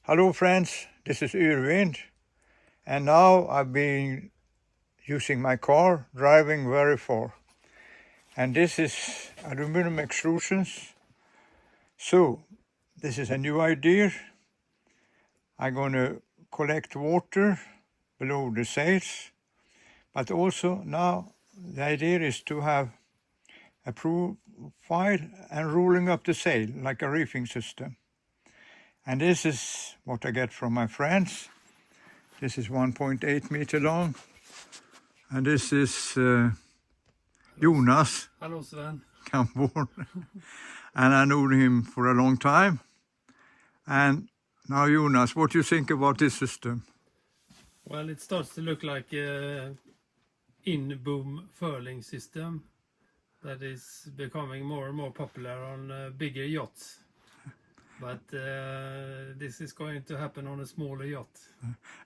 Hello friends, this is Irvin, and now I've been using my car, driving very far. And this is aluminum extrusions. So, this is a new idea. I'm going to collect water below the sails, but also now the idea is to have a profile and rolling up the sail like a reefing system. And this is what I get from my friends. This is 1.8 meter long. And this is Jonas Hello, Sven. Campborn. And I know him for a long time. And now Jonas, what do you think about this system? Well, it starts to look like a in-boom furling system that is becoming more and more popular on bigger yachts. But this is going to happen on a smaller yacht.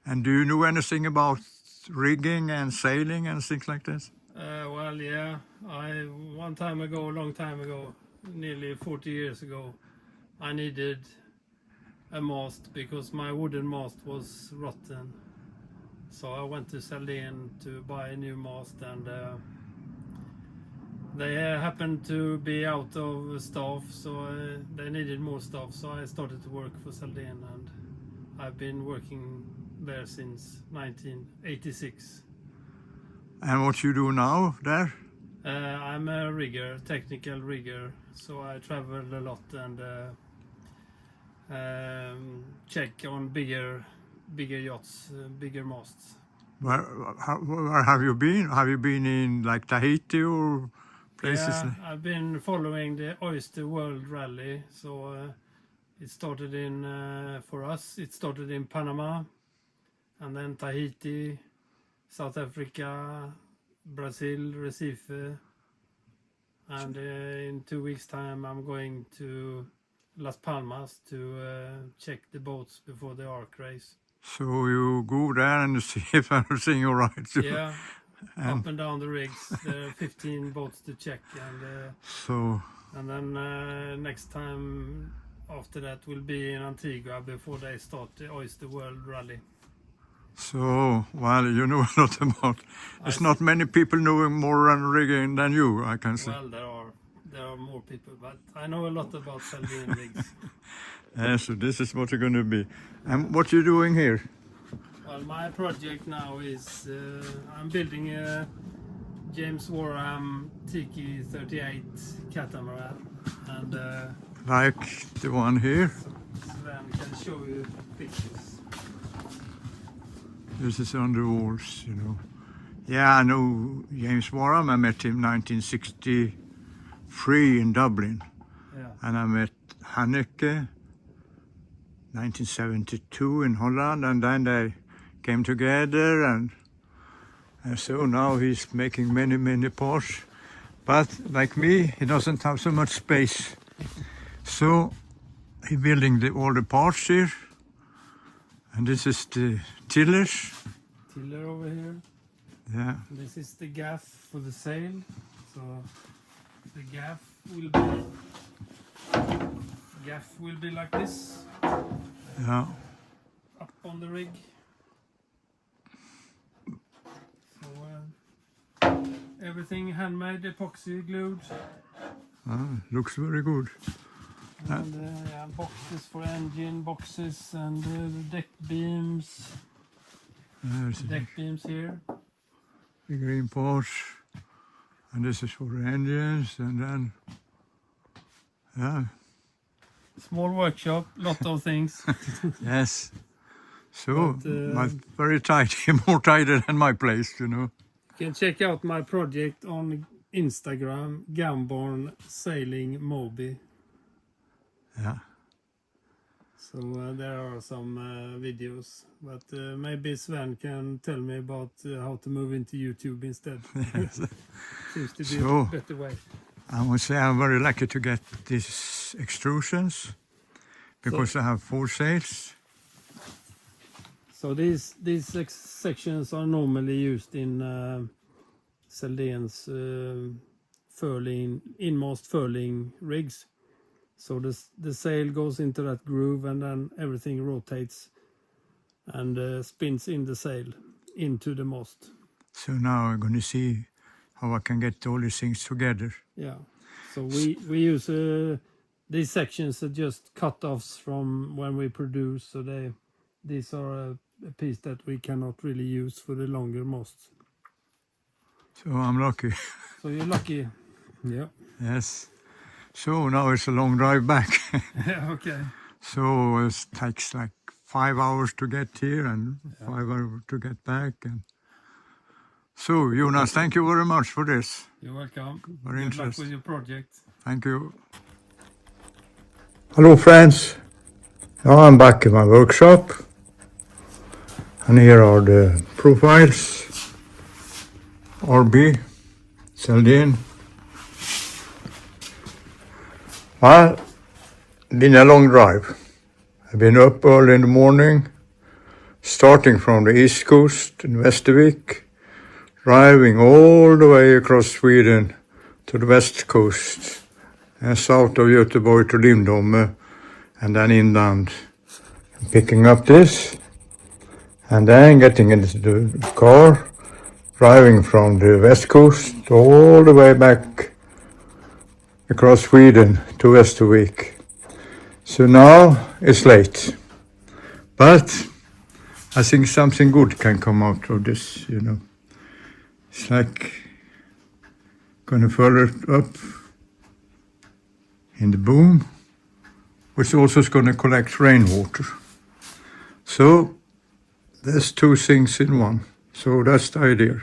And do you know anything about rigging and sailing and things like this? Well, yeah, a long time ago, nearly 40 years ago, I needed a mast because my wooden mast was rotten. So I went to Dunedin to buy a new mast, and they happened to be out of staff, so they needed more staff. So I started to work for Dunedin, and I've been working there since 1986. And what you do now there? I'm a rigger, technical rigger, so I travel a lot and check on bigger yachts, bigger masts. Where have you been? Have you been in like Tahiti or places? Yeah, I've been following the Oyster World Rally. So it started for us, it started in Panama, and then Tahiti, South Africa, Brazil, Recife. And in 2 weeks' time, I'm going to Las Palmas to check the boats before the Ark race. So you go there and see if everything all right. Yeah, up and down the rigs. There are 15 boats to check, and then next time after that will be in Antigua before they start the Oyster World Rally. So, well, you know a lot about. There's not many people knowing more on rigging than you, I can say. Well, there are more people, but I know a lot about Dunedin rigs. Yeah, so this is what you're going to be. And what you doing here? Well, my project now is I'm building a James Warham Tiki 38 catamaran, and Like the one here. Sven can show you pictures. This is on the walls, you know. Yeah, I know James Warham. I met him 1963 in Dublin. Yeah. And I met Hanneke 1972 in Holland, and then they came together, and so now he's making many parts. But like me, he doesn't have so much space. So he's building all the parts here. And this is the tillers. Tiller over here. Yeah. This is the gaff for the sail. So the gaff will be like this. Yeah. Up on the rig. So everything handmade, epoxy glued. Looks very good. And boxes for engine, boxes, and the deck beams. There's Deck beams here. the green parts. And this is for the engines, and then, yeah. Small workshop, lot of things. Yes. So, But, very tidy, more tidy than my place, you know. You can check out my project on Instagram, Gamborn Sailing Moby. Yeah. So there are some videos, but maybe Sven can tell me about how to move into YouTube instead. Yes. Seems to be So, a better way. I would say I'm very lucky to get these extrusions because I have 4 sails. So these sections are normally used in Dunedin's furling, in-mast furling rigs. So the sail goes into that groove, and then everything rotates and spins in the sail into the mast. So now I'm going to see how I can get all these things together. Yeah. So we use these sections are just cut-offs from when we produce. So these are a piece that we cannot really use for the longer masts. So I'm lucky. So you're lucky. Yeah. Yes. So now it's a long drive back. Yeah. Okay. So it takes like 5 hours to get here and 5 hours to get back. And so, Jonas, thank you very much for this. You're welcome. Very Good luck interesting. with your project. Thank you. Hello, friends. Now I'm back in my workshop. And here are the profiles. RB, Dunedin. Well, been a long drive. I've been up early in the morning, starting from the east coast in Västervik, driving all the way across Sweden to the west coast, and south of Göteborg to Lindome, and then inland, picking up this, and then getting into the car, driving from the west coast all the way back across Sweden to Västervik. So now it's late, but I think something good can come out of this, you know. It's like gonna further up in the boom, which also is gonna collect rainwater. So there's two things in one. So that's the idea.